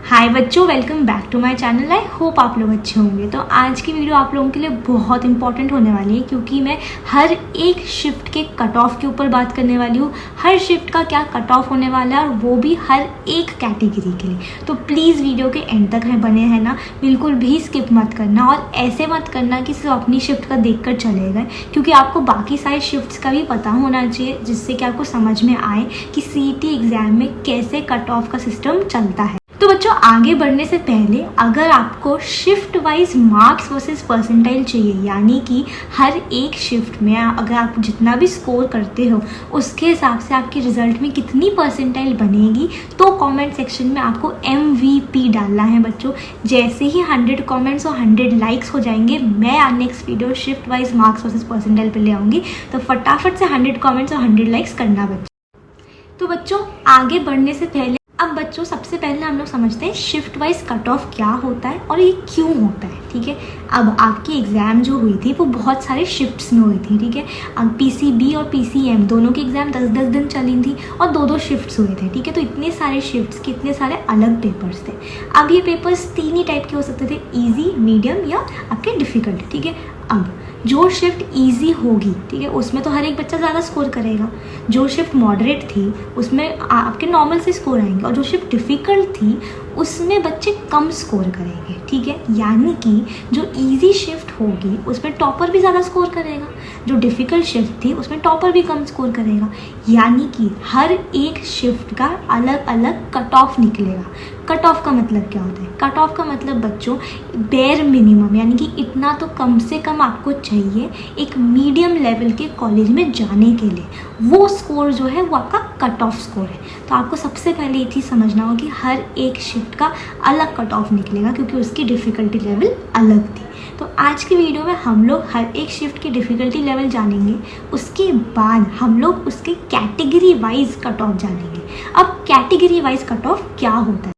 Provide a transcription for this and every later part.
हाय बच्चों, welcome back to my channel. I hope आप लोग अच्छे होंगे। तो आज की वीडियो आप लोगों के लिए बहुत इंपॉर्टेंट होने वाली है क्योंकि मैं हर एक शिफ्ट के कट ऑफ के ऊपर बात करने वाली हूँ। हर शिफ्ट का क्या कट ऑफ होने वाला है और वो भी हर एक कैटेगरी के लिए। तो प्लीज़ वीडियो के एंड तक बने हैं ना, बिल्कुल भी स्किप मत करना और ऐसे मत करना कि सिर्फ अपनी शिफ्ट का देख कर चले गए, क्योंकि आपको बाकी सारे शिफ्ट्स का भी पता होना चाहिए जिससे कि आपको समझ में आए कि सीईटी एग्ज़ाम में कैसे कट ऑफ का सिस्टम चलता है। तो बच्चों, आगे बढ़ने से पहले अगर आपको shift wise marks versus percentile चाहिए, यानी कि हर एक शिफ्ट में अगर आप जितना भी स्कोर करते हो उसके हिसाब से आपके रिजल्ट में कितनी परसेंटाइल बनेगी, तो कमेंट सेक्शन में आपको MVP डालना है बच्चों। जैसे ही 100 कमेंट्स और 100 लाइक्स हो जाएंगे, मैं next video shift wise marks versus percentile पे ले आऊँगी। तो फटाफट से 100 कमेंट्स और 100 लाइक्स करना बच्चों। तो बच्चों, आगे बढ़ने से पहले अब बच्चों सबसे पहले हम लोग समझते हैं शिफ्ट वाइज कट ऑफ क्या होता है और ये क्यों होता है। ठीक है, अब आपकी एग्ज़ाम जो हुई थी वो बहुत सारे शिफ्ट्स में हुई थी। ठीक है, अब PCB और PCM दोनों की एग्ज़ाम 10-10 दिन चली थी और 2-2 शिफ्ट्स हुए थे। ठीक है, तो इतने सारे शिफ्ट्स के इतने सारे अलग पेपर्स थे। अब ये पेपर्स 3 ही टाइप के हो सकते थे, ईजी, मीडियम या आपके डिफ़िकल्ट। ठीक है, अब जो शिफ्ट इजी होगी, ठीक है, उसमें तो हर एक बच्चा ज़्यादा स्कोर करेगा। जो शिफ्ट मॉडरेट थी उसमें आपके नॉर्मल से स्कोर आएंगे, और जो शिफ्ट डिफ़िकल्ट थी उसमें बच्चे कम स्कोर करेंगे। ठीक है, यानी कि जो इजी शिफ्ट होगी उसमें टॉपर भी ज़्यादा स्कोर करेगा, जो डिफ़िकल्ट शिफ्ट थी उसमें टॉपर भी कम स्कोर करेगा। यानी कि हर एक शिफ्ट का अलग अलग कट ऑफ निकलेगा। कट ऑफ का मतलब क्या होता है? कट ऑफ का मतलब बच्चों बेयर मिनिमम, यानी कि इतना तो कम से कम आपको चाहिए एक मीडियम लेवल के कॉलेज में जाने के लिए। वो स्कोर जो है वो आपका कट ऑफ स्कोर है। तो आपको सबसे पहले ये चीज़ समझना होगा कि हर एक शिफ्ट का अलग कट ऑफ निकलेगा क्योंकि उसकी डिफ़िकल्टी लेवल अलग थी। तो आज की वीडियो में हम लोग हर एक शिफ्ट की डिफ़िकल्टी लेवल जानेंगे, उसके बाद हम लोग उसके कैटेगरी वाइज कट ऑफ जानेंगे। अब कैटेगरी वाइज कट ऑफ क्या होता है?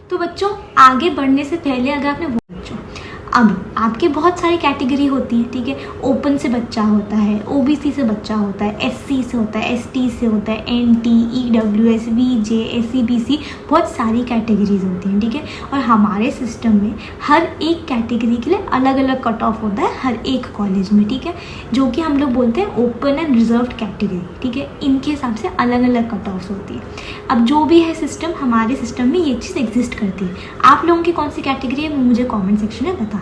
तो बच्चों, आगे बढ़ने से पहले अगर आपने बच्चों अब आपके बहुत सारी कैटेगरी होती है। ठीक है, ओपन से बच्चा होता है, OBC से बच्चा होता है, SC से होता है, ST से होता है, NT, EWS, VJ, SCBC, बहुत सारी कैटेगरीज होती हैं। ठीक है, और हमारे सिस्टम में हर एक कैटेगरी के लिए अलग अलग कट ऑफ होता है हर एक कॉलेज में। ठीक है, जो कि हम लोग बोलते हैं ओपन एंड रिजर्व्ड कैटेगरी। ठीक है, इनके हिसाब से अलग अलग कट ऑफ्स होती है। अब जो भी है सिस्टम, हमारे सिस्टम में ये चीज़ एग्जिस्ट करती है। आप लोगों की कौन सी कैटेगरी है मुझे कमेंट सेक्शन में बताना।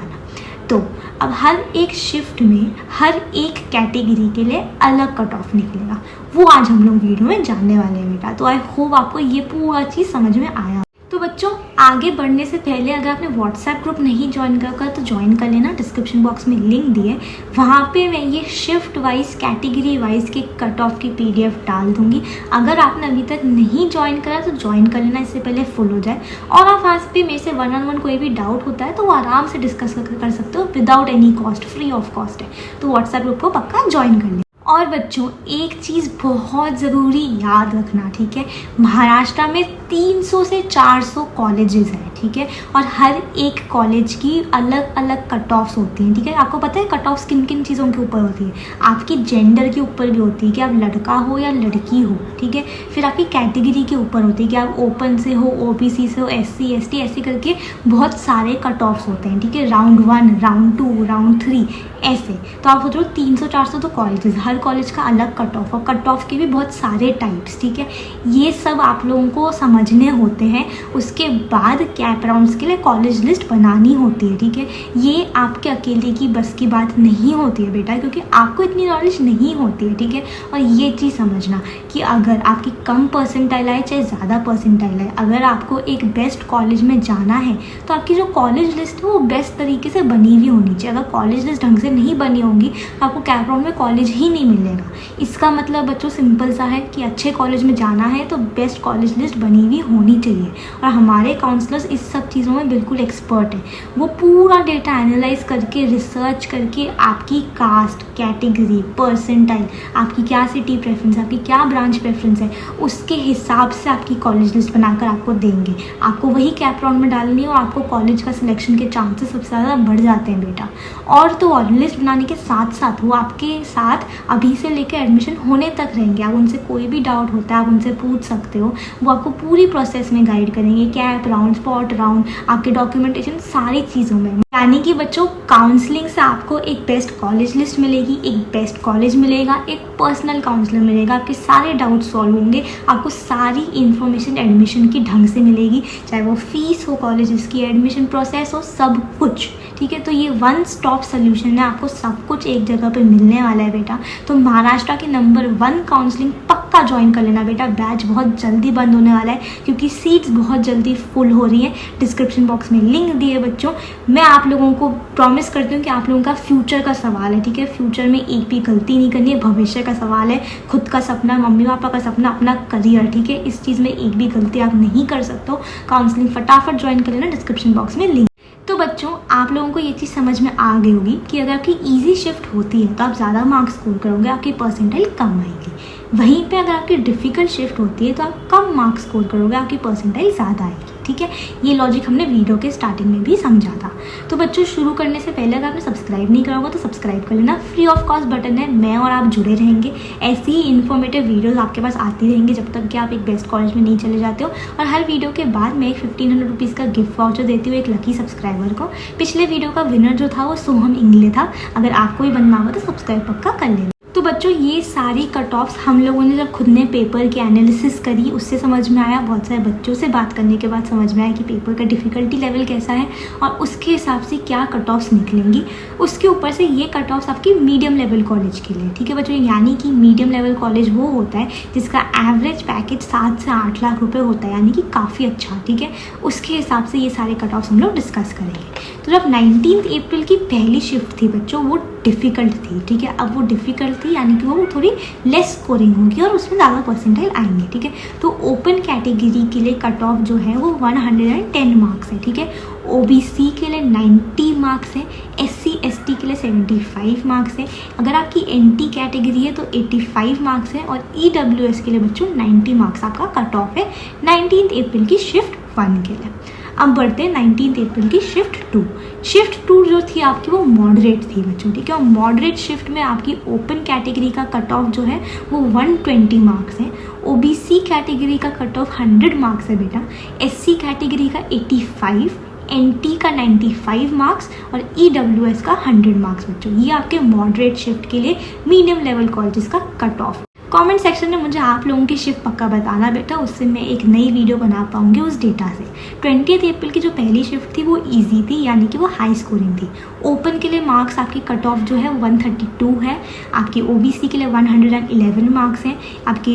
तो अब हर एक शिफ्ट में हर एक कैटेगरी के लिए अलग कट ऑफ निकलेगा, वो आज हम लोग वीडियो में जानने वाले हैं बेटा। तो आई होप आपको ये पूरा चीज़ समझ में आया। तो बच्चों, आगे बढ़ने से पहले अगर आपने व्हाट्सएप ग्रुप नहीं ज्वाइन करा तो ज्वाइन कर लेना, डिस्क्रिप्शन बॉक्स में लिंक दिए, वहाँ पे मैं ये शिफ्ट वाइज कैटेगरी वाइज के कट ऑफ की PDF डाल दूँगी। अगर आपने अभी तक नहीं ज्वाइन करा तो ज्वाइन कर लेना, इससे पहले फुल हो जाए। और आप आज भी मेरे से 1-on-1 कोई भी डाउट होता है तो वो आराम से डिस्कस कर सकते हो without any cost, free of cost है। तो व्हाट्सएप ग्रुप को पक्का ज्वाइन कर लें। और बच्चों, एक चीज़ बहुत ज़रूरी याद रखना, ठीक है, महाराष्ट्र में 300 से 400 कॉलेजेस हैं। ठीक है, और हर एक कॉलेज की अलग अलग कट ऑफ्स होती हैं। ठीक है, आपको पता है कट ऑफ्स किन किन चीज़ों के ऊपर होती है? आपकी जेंडर के ऊपर भी होती है कि आप लड़का हो या लड़की हो। ठीक है, फिर आपकी कैटेगरी के ऊपर होती है कि आप ओपन से हो, OBC से हो, SC ST, ऐसे करके बहुत सारे कट ऑफ्स होते हैं। ठीक है, राउंड 1, राउंड 2, राउंड 3 ऐसे। तो आप सोचो 300-400 तो कॉलेजेस, हर कॉलेज का अलग कट ऑफ, और कट ऑफ के भी बहुत सारे टाइप्स। ठीक है, ये सब आप लोगों को समझने होते हैं। उसके बाद कैप राउंड्स के लिए कॉलेज लिस्ट बनानी होती है। ठीक है, ये आपके अकेले की बस की बात नहीं होती है बेटा, क्योंकि आपको इतनी नॉलेज नहीं होती है। ठीक है, और ये चीज़ समझना कि अगर आपकी कम परसेंटाइल आए चाहे ज़्यादा परसेंटाइल आए, अगर आपको एक बेस्ट कॉलेज में जाना है तो आपकी जो कॉलेज लिस्ट है वो बेस्ट तरीके से बनी हुई होनी चाहिए। अगर कॉलेज लिस्ट ढंग से नहीं बनी होंगी तो आपको कैप राउंड में कॉलेज ही नहीं मिलेगा। इसका मतलब बच्चों सिंपल सा है कि अच्छे कॉलेज में जाना है तो बेस्ट कॉलेज लिस्ट बनी हुई होनी चाहिए। और हमारे काउंसलर्स इस सब चीज़ों में बिल्कुल एक्सपर्ट है। वो पूरा डेटा एनालाइज करके, रिसर्च करके आपकी कास्ट, कैटेगरी, परसेंटाइल, आपकी क्या सिटी प्रेफरेंस है, आपकी क्या ब्रांच प्रेफरेंस है, उसके हिसाब से आपकी कॉलेज लिस्ट बनाकर आपको देंगे। आपको वही कैप राउंड में डालनी है और आपको कॉलेज का सिलेक्शन के चांसेस सबसे ज़्यादा बढ़ जाते हैं बेटा। और तो और लिस्ट बनाने के साथ साथ वो आपके साथ अभी से लेकर एडमिशन होने तक रहेंगे। आप उनसे कोई भी डाउट होता है आप उनसे पूछ सकते हो, वो आपको पूरी प्रोसेस में गाइड करेंगे, कैप राउंड, स्पॉट राउंड, आपके डॉक्यूमेंटेशन, सारी चीज़ों में। यानी कि बच्चों काउंसलिंग से आपको एक बेस्ट कॉलेज लिस्ट मिलेगी, एक बेस्ट कॉलेज मिलेगा, एक पर्सनल काउंसलर मिलेगा, आपके सारे डाउट सॉल्व होंगे, आपको सारी इन्फॉर्मेशन एडमिशन की ढंग से मिलेगी, चाहे वो फीस हो, कॉलेजेस की एडमिशन प्रोसेस हो, सब कुछ। ठीक है, तो ये वन स्टॉप सोल्यूशन है, आपको सब कुछ एक जगह पे मिलने वाला है बेटा। तो महाराष्ट्र के नंबर 1 काउंसलिंग पक्का ज्वाइन कर लेना बेटा। बैच बहुत जल्दी बंद होने वाला है क्योंकि सीट्स बहुत जल्दी फुल हो रही हैं। डिस्क्रिप्शन बॉक्स में लिंक दिए बच्चों। मैं आप लोगों को प्रॉमिस करती हूँ कि आप लोगों का फ्यूचर का सवाल है, ठीक है, फ्यूचर में एक भी गलती नहीं करनी है, भविष्य का सवाल है, खुद का सपना, मम्मी पापा का सपना, अपना करियर, ठीक है, इस चीज़ में एक भी गलती आप नहीं कर सकते हो। काउंसलिंग फटाफट ज्वाइन कर लेना, डिस्क्रिप्शन बॉक्स में लिंक। तो बच्चों आप लोगों को ये चीज़ समझ में आ गई होगी कि अगर आपकी इजी शिफ्ट होती है तो आप ज़्यादा मार्क्स स्कोर करोगे, आपकी परसेंटाइल कम आएगी। वहीं पे अगर आपकी डिफ़िकल्ट शिफ्ट होती है तो आप कम मार्क्स स्कोर करोगे, आपकी परसेंटाइल ज़्यादा आएगी। ठीक है, ये लॉजिक हमने वीडियो के स्टार्टिंग में भी समझा था। तो बच्चों शुरू करने से पहले अगर आपने सब्सक्राइब नहीं करा होगा तो सब्सक्राइब कर लेना, फ्री ऑफ कॉस्ट बटन है। मैं और आप जुड़े रहेंगे, ऐसी ही इन्फॉर्मेटिव वीडियोस आपके पास आती रहेंगी जब तक कि आप एक बेस्ट कॉलेज में नहीं चले जाते हो। और हर वीडियो के बाद मैं एक 1500 रुपीज़ का गिफ्ट वाउचर देती हूँ एक लकी सब्सक्राइबर को। पिछले वीडियो का विनर जो था वो सोहम इंगले था। अगर आपको भी बनना होगा तो सब्सक्राइब पक्का कर लेना। तो बच्चों ये सारी कट ऑफ्स हम लोगों ने जब खुद ने पेपर की एनालिसिस करी उससे समझ में आया, बहुत सारे बच्चों से बात करने के बाद समझ में आया कि पेपर का डिफ़िकल्टी लेवल कैसा है और उसके हिसाब से क्या कट ऑफ्स निकलेंगी। उसके ऊपर से ये कट ऑफ्स आपकी मीडियम लेवल कॉलेज के लिए, ठीक है बच्चों, यानी कि मीडियम लेवल कॉलेज वो होता है जिसका एवरेज पैकेज 7 से 8 लाख रुपये होता है, यानी कि काफ़ी अच्छा, ठीक है। उसके हिसाब से ये सारे कट ऑफ्स हम लोग डिस्कस करेंगे। तो जब 19 अप्रैल की पहली शिफ्ट थी बच्चों वो डिफ़िकल्ट थी, ठीक है। अब वो डिफ़िकल्ट थी यानी कि वो थोड़ी लेस स्कोरिंग होगी और उसमें ज़्यादा परसेंटाइल आएंगे, ठीक है। तो ओपन कैटेगरी के लिए कट ऑफ जो है वो 110 मार्क्स है, ठीक है। ओबीसी के लिए 90 मार्क्स है, एससी एसटी के लिए 75 मार्क्स है। अगर आपकी एनटी कैटेगरी है तो 85 मार्क्स है और ईडब्ल्यूएस के लिए बच्चों 90 मार्क्स आपका कट ऑफ है 19 अप्रैल की शिफ्ट 1 के लिए। अब बढ़ते हैं 19 अप्रैल की शिफ्ट 2। शिफ्ट 2 जो थी आपकी वो मॉडरेट थी बच्चों, ठीक है। और मॉडरेट शिफ्ट में आपकी ओपन कैटेगरी का कट ऑफ जो है वो 120 मार्क्स है, ओबीसी कैटेगरी का कट ऑफ 100 मार्क्स है बेटा, एससी कैटेगरी का 85, एनटी का 95 मार्क्स और ईडब्ल्यूएस का 100 मार्क्स बच्चों। ये आपके मॉडरेट शिफ्ट के लिए मीडियम लेवल कॉलेजेस का कट ऑफ। कमेंट सेक्शन में मुझे आप लोगों की शिफ्ट पक्का बताना बेटा, उससे मैं एक नई वीडियो बना पाऊंगी उस डेटा से। 20 अप्रैल की जो पहली शिफ्ट थी वो इजी थी, यानी कि वो हाई स्कोरिंग थी। ओपन के लिए मार्क्स आपकी कट ऑफ जो है 132 है, आपकी ओबीसी के लिए 111 मार्क्स हैं, आपके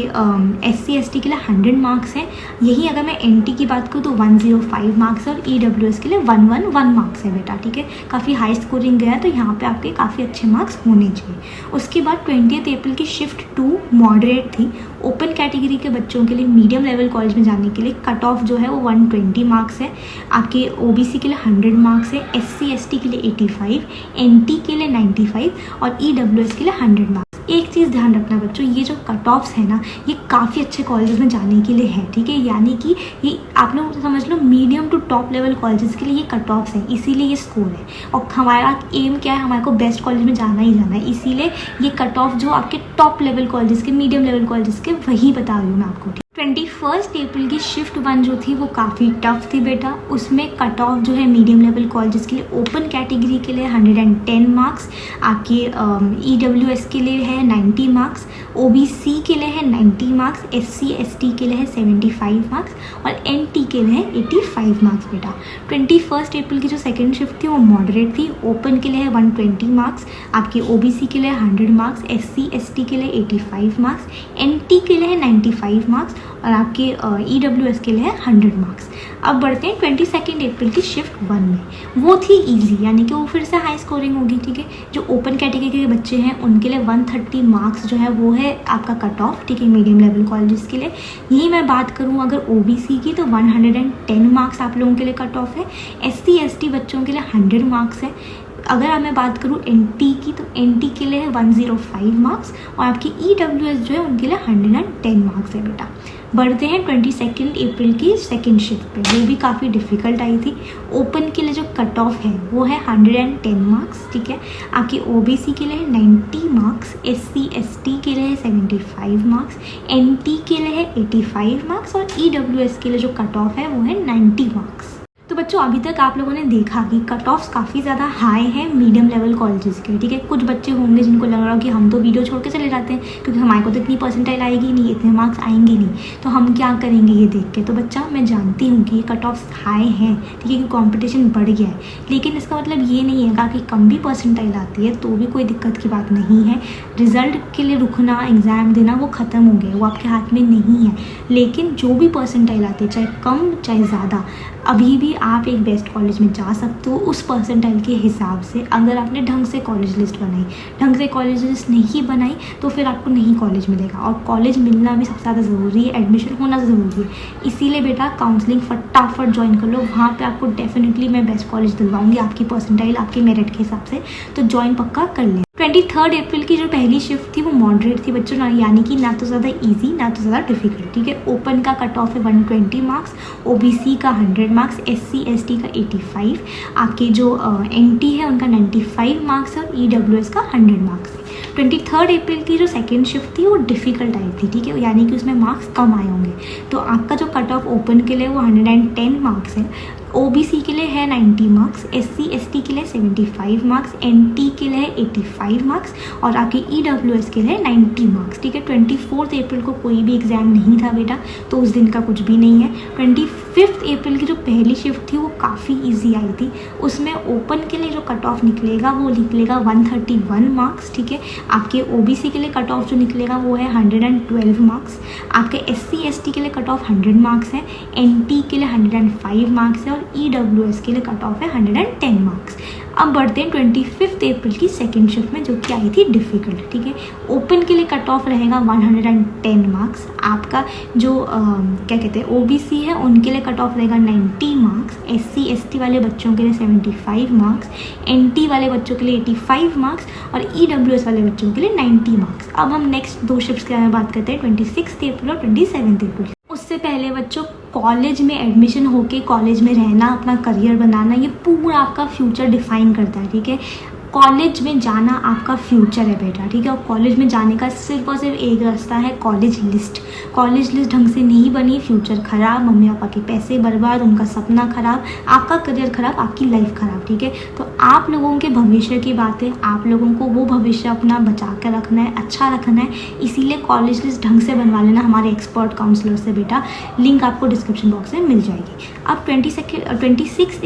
एससी एसटी के लिए 100 मार्क्स हैं। यही अगर मैं एनटी की बात करूँ तो 105 मार्क्स है और ईडब्ल्यूएस के लिए 111 मार्क्स है बेटा, ठीक है। काफ़ी हाई स्कोरिंग गया तो यहाँ पे आपके काफ़ी अच्छे मार्क्स होने चाहिए। उसके बाद 20 अप्रैल की शिफ्ट 2 मॉडरेट थी। ओपन कैटेगरी के बच्चों के लिए मीडियम लेवल कॉलेज में जाने के लिए कट ऑफ जो है वो 120 मार्क्स है, आपके ओबीसी के लिए 100 मार्क्स है, एससी एसटी के लिए 85, एनटी के लिए 95 और ईडब्ल्यूएस के लिए 100 मार्क्स। एक चीज़ ध्यान रखना बच्चों, ये जो कट ऑफ्स है ना ये काफ़ी अच्छे कॉलेजेस में जाने के लिए है, ठीक है। यानी कि ये आप लोग समझ लो medium to top level colleges के लिए ये कट ऑफ्स हैं, इसीलिए ये स्कोर है। और हमारा एम क्या है, हमारे को बेस्ट कॉलेज में जाना ही जाना है, इसीलिए ये कट ऑफ जो आपके टॉप लेवल कॉलेजेस के, मीडियम लेवल कॉलेजेस के, वही बता रही हूँ मैं आपको। 21 अप्रैल की शिफ्ट 1 जो थी वो काफ़ी टफ थी बेटा। उसमें कट ऑफ जो है मीडियम लेवल कॉलेजेस के लिए ओपन कैटेगरी के लिए 110 मार्क्स, आपके ईडब्ल्यूएस के लिए है 90 मार्क्स, ओबीसी के लिए है 90 मार्क्स, एससी एसटी के लिए है 75 मार्क्स और एनटी के लिए है 85 मार्क्स बेटा। 21 अप्रैल की जो सेकेंड शिफ्ट थी वो मॉडरेट थी। ओपन के लिए है 120 मार्क्स, आपके ओबीसी के लिए 100 मार्क्स, एससी एसटी के लिए 85 मार्क्स, एनटी के लिए है 95 मार्क्स और आपके ईडब्ल्यूएस के लिए है 100 मार्क्स। अब बढ़ते हैं 22 अप्रैल की शिफ्ट 1 में। वो थी इजी, यानी कि वो फिर से हाई स्कोरिंग होगी, ठीक है। जो ओपन कैटेगरी के बच्चे हैं उनके लिए 130 मार्क्स जो है वो है आपका कट ऑफ, ठीक है, मीडियम लेवल कॉलेजेस के लिए। यही मैं बात करूँ अगर ओबीसी की तो 110 मार्क्स आप लोगों के लिए कट ऑफ है, एससी एसटी बच्चों के लिए 100 मार्क्स है। अगर मैं बात करूँ एनटी की तो एनटी के लिए है 105 मार्क्स और आपकी ईडब्ल्यूएस जो है उनके लिए 110 मार्क्स है बेटा। बढ़ते हैं 22 अप्रैल की सेकेंड शिफ्ट पे। वो भी काफ़ी डिफ़िकल्ट आई थी। ओपन के लिए जो कट ऑफ है वो है 110 मार्क्स, ठीक है। आपकी ओबीसी के लिए है 90 मार्क्स, एससी एसटी के लिए है 75 मार्क्स, एनटी के लिए है 85 मार्क्स और ईडब्ल्यूएस के लिए जो कट ऑफ है वो है 90 मार्क्स। तो बच्चों अभी तक आप लोगों ने देखा कि कट ऑफ्स काफ़ी ज़्यादा हाई हैं मीडियम लेवल कॉलेजेस के, ठीक है। कुछ बच्चे होंगे जिनको लग रहा हो कि हम तो वीडियो छोड़ के चले जाते हैं क्योंकि हमारे को तो इतनी परसेंटाइल आएगी नहीं, इतने मार्क्स आएंगे नहीं, तो हम क्या करेंगे ये देख के। तो बच्चा मैं जानती हूँ कि ये कट ऑफ्स हाई हैं, ठीक है, कि कॉम्पिटिशन बढ़ गया है, लेकिन इसका मतलब ये नहीं है कि कम भी परसेंटाइल आती है तो भी कोई दिक्कत की बात नहीं है। रिजल्ट के लिए रुकना, एग्ज़ाम देना वो ख़त्म हो गया, वो आपके हाथ में नहीं है। लेकिन जो भी परसेंटाइल आती है, चाहे कम चाहे ज़्यादा, अभी भी आप एक बेस्ट कॉलेज में जा सकते हो उस परसेंटाइल के हिसाब से, अगर आपने ढंग से कॉलेज लिस्ट बनाई। ढंग से कॉलेज लिस्ट नहीं बनाई तो फिर आपको नहीं कॉलेज मिलेगा, और कॉलेज मिलना भी सबसे ज़्यादा ज़रूरी है, एडमिशन होना ज़रूरी है। इसीलिए बेटा काउंसलिंग फटाफट ज्वाइन कर लो, वहाँ पे आपको डेफिनेटली मैं बेस्ट कॉलेज दिलवाऊंगी आपकी परसेंटाइल, आपके मेरिट के हिसाब से, तो ज्वाइन पक्का कर लें। 23 अप्रैल की जो पहली शिफ्ट थी वो मॉडरेट थी बच्चों, यानी कि ना तो ज़्यादा इजी ना तो ज़्यादा डिफिकल्ट, ठीक है। ओपन का कट ऑफ है 120 मार्क्स, ओबीसी का 100 मार्क्स, एससी एसटी का 85, आपके जो एनटी है उनका 95 मार्क्स और ईडब्ल्यूएस का 100 मार्क्स है। 23 अप्रैल की जो सेकेंड शिफ्ट थी वो डिफ़िकल्ट आई थी, ठीक है, यानी कि उसमें मार्क्स कम आए होंगे। तो आपका जो कट ऑफ ओपन के लिए वो 110 मार्क्स है, ओबीसी के लिए है 90 मार्क्स, एससी एसटी के लिए 75 मार्क्स, एनटी के लिए 85 मार्क्स और आपके ईडब्ल्यूएस के लिए 90 मार्क्स, ठीक है। 24 अप्रैल को कोई भी एग्ज़ाम नहीं था बेटा, तो उस दिन का कुछ भी नहीं है। 25 अप्रैल की जो पहली शिफ्ट थी वो काफ़ी इजी आई थी। उसमें ओपन के लिए जो कट ऑफ निकलेगा वो निकलेगा 131 मार्क्स, ठीक है। आपके ओबीसी के लिए कट ऑफ जो निकलेगा वो है 112 मार्क्स, आपके एससी एसटी के लिए कट ऑफ 100 मार्क्स है, एनटी के लिए 105 मार्क्स है और ईडब्ल्यूएस के लिए कट ऑफ है 110 मार्क्स। अब बढ़ते हैं 25 अप्रैल की सेकेंड शिफ्ट में, जो कि आई थी डिफ़िकल्ट, ठीक है। ओपन के लिए कट ऑफ रहेगा 110 मार्क्स, आपका जो क्या कहते हैं ओबीसी है उनके लिए कट ऑफ रहेगा 90 मार्क्स, एससी एसटी वाले बच्चों के लिए 75 मार्क्स, एनटी वाले बच्चों के लिए 85 मार्क्स और ईडब्ल्यूएस वाले बच्चों के लिए 90 मार्क्स। अब हम नेक्स्ट दो शिफ्ट्स के बारे में बात करते हैं, 26 अप्रैल और 27 अप्रैल। उससे पहले बच्चों कॉलेज में एडमिशन होके कॉलेज में रहना, अपना करियर बनाना, ये पूरा आपका फ्यूचर डिफाइन करता है, ठीक है। कॉलेज में जाना आपका फ्यूचर है बेटा, ठीक है। और कॉलेज में जाने का सिर्फ और सिर्फ एक रास्ता है, कॉलेज लिस्ट। कॉलेज लिस्ट ढंग से नहीं बनी, फ्यूचर ख़राब, मम्मी पापा के पैसे बर्बाद, उनका सपना ख़राब, आपका करियर ख़राब, आपकी लाइफ ख़राब, ठीक है। तो आप लोगों के भविष्य की बात है, आप लोगों को वो भविष्य अपना बचा कर रखना है, अच्छा रखना है, इसीलिए कॉलेज लिस्ट ढंग से बनवा लेना हमारे एक्सपर्ट काउंसलर से बेटा, लिंक आपको डिस्क्रिप्शन बॉक्स में मिल जाएगी। अब 26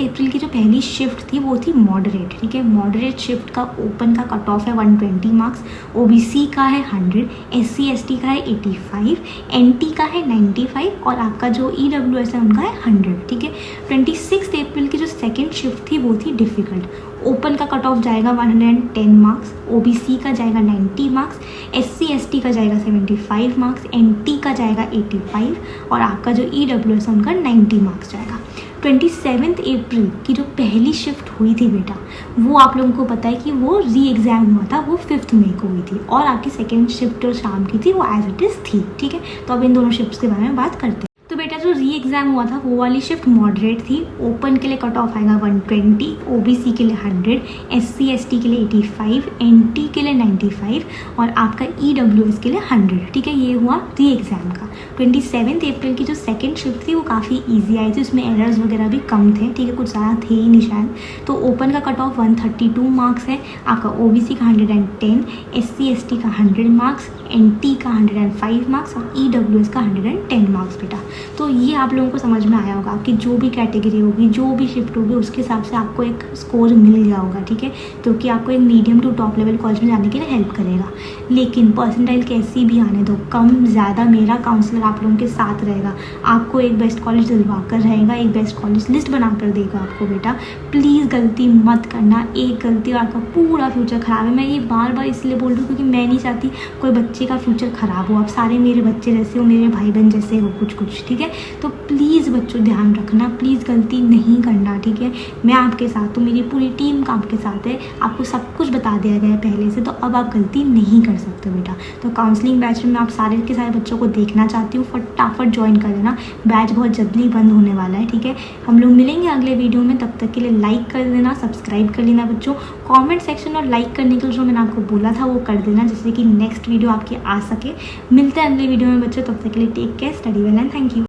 अप्रैल की जो पहली शिफ्ट थी वो थी मॉडरेट, ठीक है। मॉडरेट शिफ्ट का ओपन का कट ऑफ है 120 मार्क्स, ओबीसी का है 100, एससी एसटी का है 85, एनटी का है 95 और आपका जो ईडब्ल्यूएस है उनका है 100, ठीक है। 26 अप्रैल की जो सेकेंड शिफ्ट थी वो थी डिफ़िकल्ट। ओपन का कट ऑफ जाएगा 110 मार्क्स, ओबीसी का जाएगा 90 मार्क्स, एससी एसटी का जाएगा 75 मार्क्स, एनटी का जाएगा 85 और आपका जो ईडब्ल्यूएस है उनका 90 मार्क्स जाएगा। 27 अप्रैल की जो पहली शिफ्ट हुई थी बेटा, वो आप लोगों को पता है कि वो री एग्ज़ाम हुआ था, वो 5 मई को हुई थी, और आपकी सेकेंड शिफ्ट जो शाम की थी वो एज इट इज़ थी, ठीक है। तो अब इन दोनों शिफ्ट्स के बारे में बात करते हैं। तो बेटा जो री एग्ज़ाम हुआ था वो वाली शिफ्ट मॉडरेट थी। ओपन के लिए कट ऑफ आएगा 120, ओबीसी के लिए 100, एससी एसटी के लिए 85, एनटी के लिए 95 और आपका ईडब्ल्यूएस के लिए 100, ठीक है। ये हुआ री एग्ज़ाम का। 27 अप्रैल की जो सेकेंड शिफ्ट थी वो काफ़ी ईजी आई थी, उसमें एरर्स वगैरह भी कम थे, ठीक है, कुछ ज़्यादा थे ही नहीं शायद। तो ओपन का कट ऑफ 132 मार्क्स है, आपका ओबीसी का 110, एससी एसटी का 100 मार्क्स, एनटी का 105 मार्क्स और ईडब्ल्यूएस का 110 मार्क्स बेटा। तो ये आप लोगों को समझ में आया होगा कि जो भी कैटेगरी होगी, जो भी शिफ्ट होगी, उसके हिसाब से आपको एक स्कोर मिल गया होगा, ठीक है, जो कि आपको एक medium to top level college में जाने के लिए हेल्प करेगा। लेकिन परसेंटाइल कैसी भी आने दो, कम ज़्यादा, मेरा काउंसलर आप लोगों के साथ रहेगा, आपको एक बेस्ट कॉलेज दिलवा कर रहेगा, एक बेस्ट कॉलेज लिस्ट बना कर देगा आपको बेटा। प्लीज़ गलती मत करना, एक गलती और आपका पूरा फ्यूचर ख़राब है। मैं ये बार बार इसलिए बोल रही हूँ क्योंकि मैं नहीं चाहती कोई बच्चे का फ्यूचर ख़राब हो। आप सारे मेरे बच्चे जैसे हो, मेरे भाई बहन जैसे हो कुछ, ठीक है। तो प्लीज़ बच्चों ध्यान रखना, प्लीज़ गलती नहीं करना, ठीक है। मैं आपके साथ हूँ, मेरी पूरी टीम आपके साथ है, आपको सब कुछ बता दिया गया है पहले से, तो अब आप गलती नहीं कर सकते बेटा। तो काउंसलिंग बैच में आप सारे के सारे बच्चों को देखना चाहती हूँ, फटाफट ज्वाइन कर लेना, बैच बहुत जल्दी बंद होने वाला है, ठीक है। हम लोग मिलेंगे अगले वीडियो में, तब तक के लिए लाइक कर देना, सब्सक्राइब कर लेना बच्चों, कमेंट सेक्शन और लाइक करने के लिए जो मैंने आपको बोला था वो कर देना, जिससे कि नेक्स्ट वीडियो आपकी आ सके। मिलते हैं अगले वीडियो में बच्चों, तब तक के लिए take care, study well and thank you.